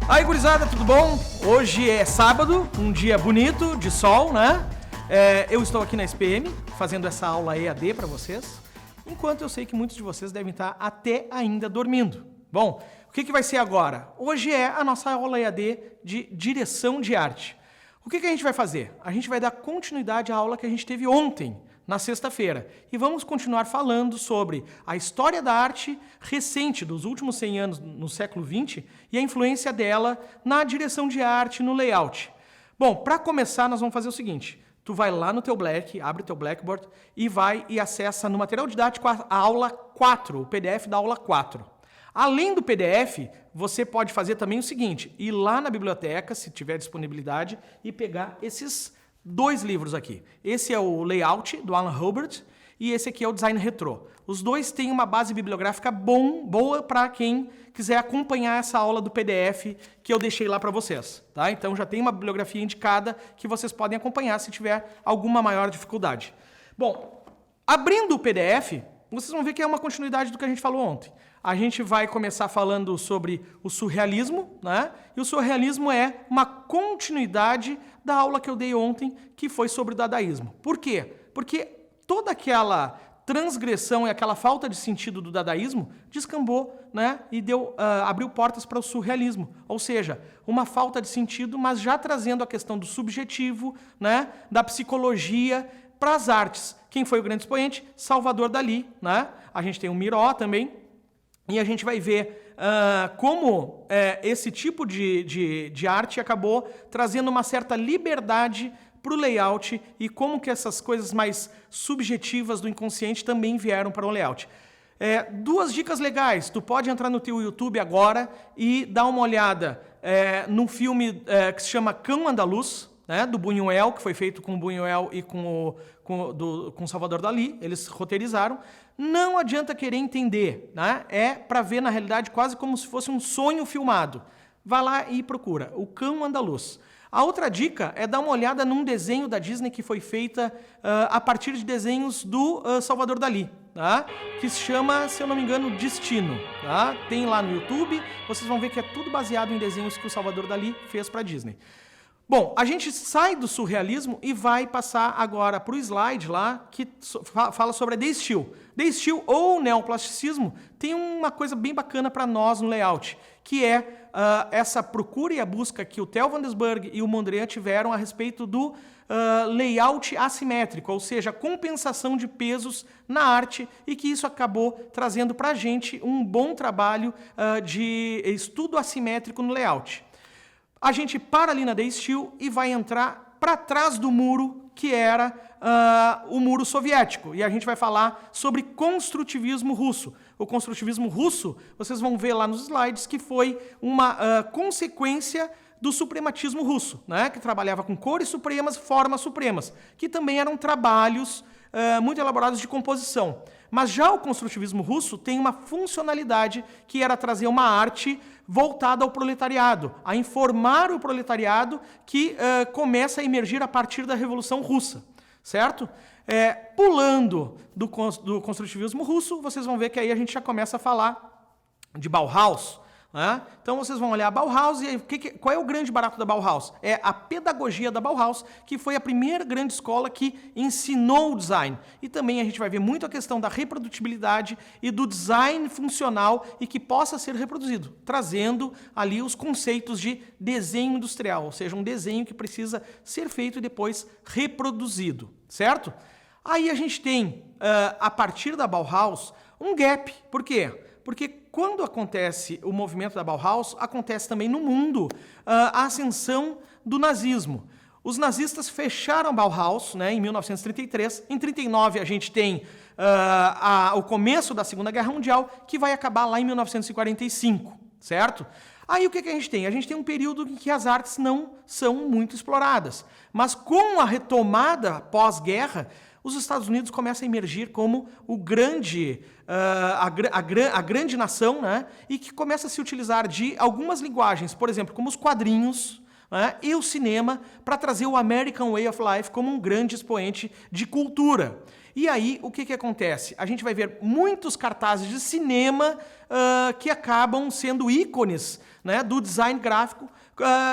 Aí, gurizada, tudo bom? Hoje é sábado, um dia bonito, de sol, né? Eu estou aqui na SPM, fazendo essa aula EAD para vocês, enquanto eu sei que muitos de vocês devem estar até ainda dormindo. Bom, o que vai ser agora? Hoje é a nossa aula EAD de direção de arte. O que a gente vai fazer? A gente vai dar continuidade à aula que a gente teve ontem, na sexta-feira. E vamos continuar falando sobre a história da arte recente, dos últimos 100 anos no século XX, e a influência dela na direção de arte, no layout. Bom, para começar, nós vamos fazer o seguinte. Tu vai lá no teu Black, abre o teu Blackboard e vai e acessa no material didático a aula 4, o PDF da aula 4. Além do PDF, você pode fazer também o seguinte, ir lá na biblioteca, se tiver disponibilidade, e pegar esses 2 livros aqui. Esse é o Layout, do Alan Hobart, e esse aqui é o Design Retrô. Os dois têm uma base bibliográfica boa para quem quiser acompanhar essa aula do PDF que eu deixei lá para vocês. Tá? Então já tem uma bibliografia indicada que vocês podem acompanhar se tiver alguma maior dificuldade. Bom, abrindo o PDF, vocês vão ver que é uma continuidade do que a gente falou ontem. A gente vai começar falando sobre o surrealismo, né? E o surrealismo é uma continuidade da aula que eu dei ontem, que foi sobre o dadaísmo. Por quê? Porque toda aquela transgressão e aquela falta de sentido do dadaísmo descambou, né? E abriu portas para o surrealismo. Ou seja, uma falta de sentido, mas já trazendo a questão do subjetivo, né? Da psicologia para as artes. Quem foi o grande expoente? Salvador Dalí, né? A gente tem o Miró também. E a gente vai ver como esse tipo de arte acabou trazendo uma certa liberdade para o layout e como que essas coisas mais subjetivas do inconsciente também vieram para o layout. 2 dicas legais. Tu pode entrar no teu YouTube agora e dar uma olhada num filme que se chama Cão Andaluz, né, do Buñuel, que foi feito com o Buñuel e com Salvador Dalí. Eles roteirizaram. Não adianta querer entender, né? É para ver, na realidade, quase como se fosse um sonho filmado. Vai lá e procura, o Cão Andaluz. A outra dica é dar uma olhada num desenho da Disney que foi feita a partir de desenhos do Salvador Dalí, tá? Que se chama, se eu não me engano, Destino. Tá? Tem lá no YouTube, vocês vão ver que é tudo baseado em desenhos que o Salvador Dalí fez para a Disney. Bom, a gente sai do surrealismo e vai passar agora para o slide lá que fala sobre a The Still. The Still ou neoplasticismo tem uma coisa bem bacana para nós no layout, que é essa procura e a busca que o Theo van Doesburg e o Mondrian tiveram a respeito do layout assimétrico, ou seja, a compensação de pesos na arte, e que isso acabou trazendo para a gente um bom trabalho de estudo assimétrico no layout. A gente para ali na The Still e vai entrar para trás do muro, que era o muro soviético. E a gente vai falar sobre construtivismo russo. O construtivismo russo, vocês vão ver lá nos slides, que foi uma consequência do suprematismo russo, né? Que trabalhava com cores supremas, formas supremas, que também eram trabalhos muito elaborados de composição. Mas já o construtivismo russo tem uma funcionalidade que era trazer uma arte voltada ao proletariado, a informar o proletariado que começa a emergir a partir da Revolução Russa, certo? Pulando do construtivismo russo, vocês vão ver que aí a gente já começa a falar de Bauhaus, né? Então vocês vão olhar a Bauhaus e qual é o grande barato da Bauhaus? É a pedagogia da Bauhaus, que foi a primeira grande escola que ensinou o design. E também a gente vai ver muito a questão da reprodutibilidade e do design funcional e que possa ser reproduzido, trazendo ali os conceitos de desenho industrial, ou seja, um desenho que precisa ser feito e depois reproduzido, certo? Aí a gente tem, a partir da Bauhaus, um gap. Por quê? Porque quando acontece o movimento da Bauhaus, acontece também no mundo a ascensão do nazismo. Os nazistas fecharam a Bauhaus, né, em 1933. Em 1939 a gente tem o começo da Segunda Guerra Mundial, que vai acabar lá em 1945, certo? Aí o que a gente tem? A gente tem um período em que as artes não são muito exploradas. Mas com a retomada pós-guerra, os Estados Unidos começam a emergir como a grande nação, né? E que começa a se utilizar de algumas linguagens, por exemplo, como os quadrinhos, né? E o cinema, para trazer o American Way of Life como um grande expoente de cultura. E aí, o que acontece? A gente vai ver muitos cartazes de cinema que acabam sendo ícones, né, do design gráfico.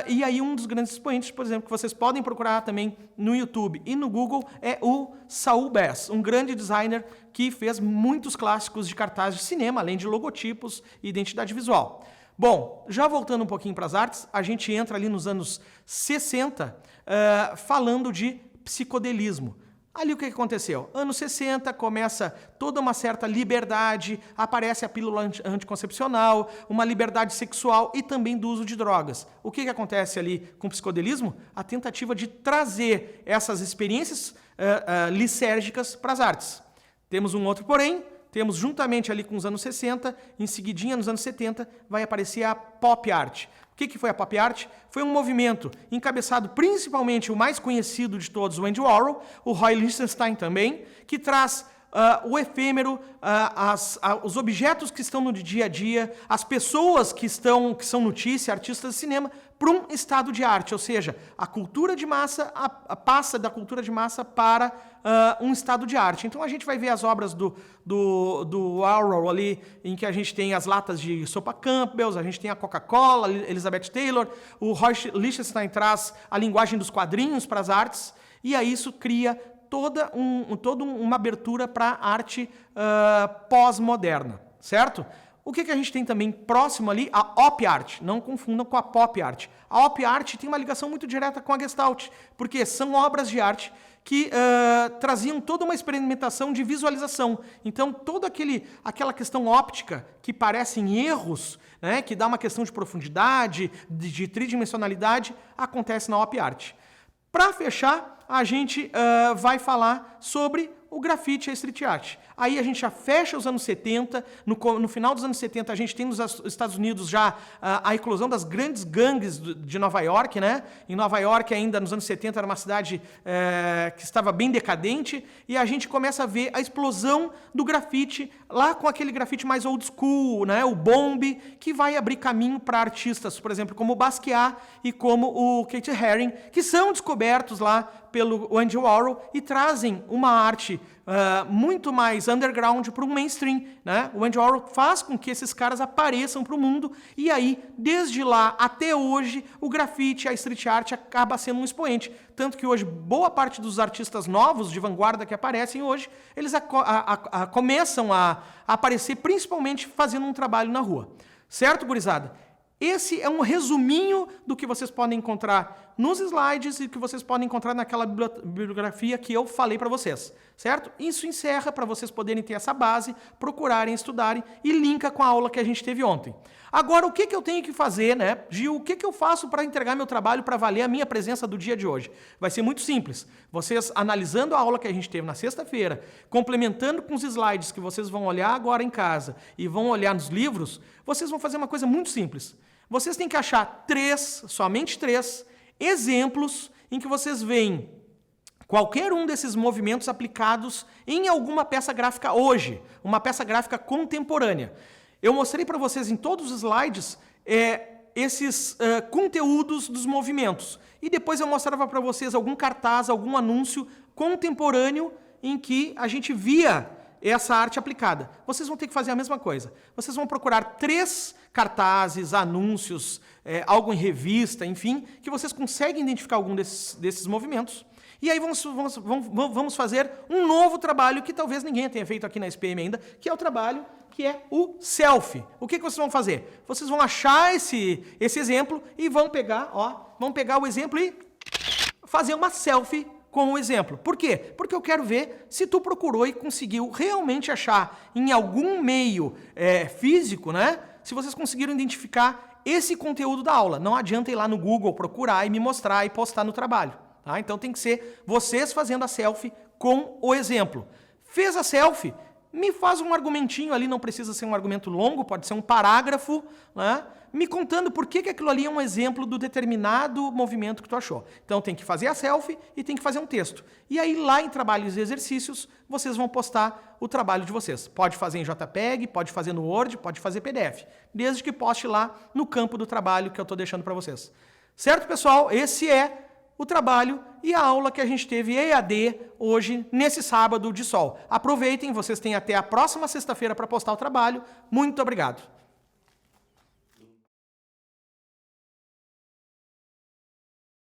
E aí um dos grandes expoentes, por exemplo, que vocês podem procurar também no YouTube e no Google é o Saul Bass, um grande designer que fez muitos clássicos de cartazes de cinema, além de logotipos e identidade visual. Bom, já voltando um pouquinho para as artes, a gente entra ali nos anos 60 falando de psicodelismo. Ali o que aconteceu? Anos 60, começa toda uma certa liberdade, aparece a pílula anticoncepcional, uma liberdade sexual e também do uso de drogas. O que acontece ali com o psicodelismo? A tentativa de trazer essas experiências lisérgicas para as artes. Temos um outro porém, temos juntamente ali com os anos 60, em seguidinha nos anos 70, vai aparecer a pop art. O que foi a pop art? Foi um movimento encabeçado principalmente o mais conhecido de todos, o Andy Warhol, o Roy Lichtenstein também, que traz o efêmero, os objetos que estão no dia a dia, as pessoas que são notícia, artistas de cinema, para um estado de arte, ou seja, a cultura de massa passa da cultura de massa para um estado de arte. Então a gente vai ver as obras do Warhol ali, em que a gente tem as latas de sopa Campbell's, a gente tem a Coca-Cola, Elizabeth Taylor, o Roy Lichtenstein traz a linguagem dos quadrinhos para as artes, e aí isso cria toda uma abertura para a arte pós-moderna, certo? O que a gente tem também próximo ali? A op art. Não confundam com a pop art. A op art tem uma ligação muito direta com a Gestalt, porque são obras de arte que traziam toda uma experimentação de visualização. Então, toda aquela questão óptica que parecem erros, né, que dá uma questão de profundidade, de tridimensionalidade, acontece na op art. Para fechar, a gente vai falar sobre o grafite e a street art. Aí a gente já fecha os anos 70, no final dos anos 70 a gente tem nos Estados Unidos já a eclosão das grandes gangues de Nova York, né? Em Nova York ainda nos anos 70 era uma cidade que estava bem decadente, e a gente começa a ver a explosão do grafite, lá com aquele grafite mais old school, né? O bomb, que vai abrir caminho para artistas, por exemplo, como o Basquiat e como o Keith Haring, que são descobertos lá pelo Andy Warhol e trazem uma arte muito mais underground para o mainstream, né? O Andy Warhol faz com que esses caras apareçam para o mundo, e aí, desde lá até hoje, o grafite, a street art acaba sendo um expoente. Tanto que hoje, boa parte dos artistas novos, de vanguarda que aparecem hoje, eles começam a aparecer principalmente fazendo um trabalho na rua. Certo, gurizada? Esse é um resuminho do que vocês podem encontrar nos slides e que vocês podem encontrar naquela bibliografia que eu falei para vocês, certo? Isso encerra para vocês poderem ter essa base, procurarem, estudarem e linka com a aula que a gente teve ontem. Agora, o que eu tenho que fazer, né? Gil, o que eu faço para entregar meu trabalho para valer a minha presença do dia de hoje? Vai ser muito simples. Vocês analisando a aula que a gente teve na sexta-feira, complementando com os slides que vocês vão olhar agora em casa e vão olhar nos livros, vocês vão fazer uma coisa muito simples. Vocês têm que achar somente três exemplos em que vocês veem qualquer um desses movimentos aplicados em alguma peça gráfica hoje, uma peça gráfica contemporânea. Eu mostrei para vocês em todos os slides esses conteúdos dos movimentos. E depois eu mostrava para vocês algum cartaz, algum anúncio contemporâneo em que a gente via essa arte aplicada. Vocês vão ter que fazer a mesma coisa. Vocês vão procurar 3 cartazes, anúncios, algo em revista, enfim, que vocês conseguem identificar algum desses movimentos. E aí vamos fazer um novo trabalho que talvez ninguém tenha feito aqui na SPM ainda, que é o trabalho que é o selfie. O que vocês vão fazer? Vocês vão achar esse exemplo e vão pegar o exemplo e fazer uma selfie com o exemplo. Por quê? Porque eu quero ver se tu procurou e conseguiu realmente achar em algum meio físico, né? Se vocês conseguiram identificar esse conteúdo da aula. Não adianta ir lá no Google procurar e me mostrar e postar no trabalho. Tá? Então tem que ser vocês fazendo a selfie com o exemplo. Fez a selfie? Me faz um argumentinho ali, não precisa ser um argumento longo, pode ser um parágrafo, né? Me contando por que aquilo ali é um exemplo do determinado movimento que tu achou. Então tem que fazer a selfie e tem que fazer um texto. E aí lá em trabalhos e exercícios, vocês vão postar o trabalho de vocês. Pode fazer em JPEG, pode fazer no Word, pode fazer PDF. Desde que poste lá no campo do trabalho que eu estou deixando para vocês. Certo, pessoal? Esse é o trabalho e a aula que a gente teve EAD hoje, nesse sábado de sol. Aproveitem, vocês têm até a próxima sexta-feira para postar o trabalho. Muito obrigado.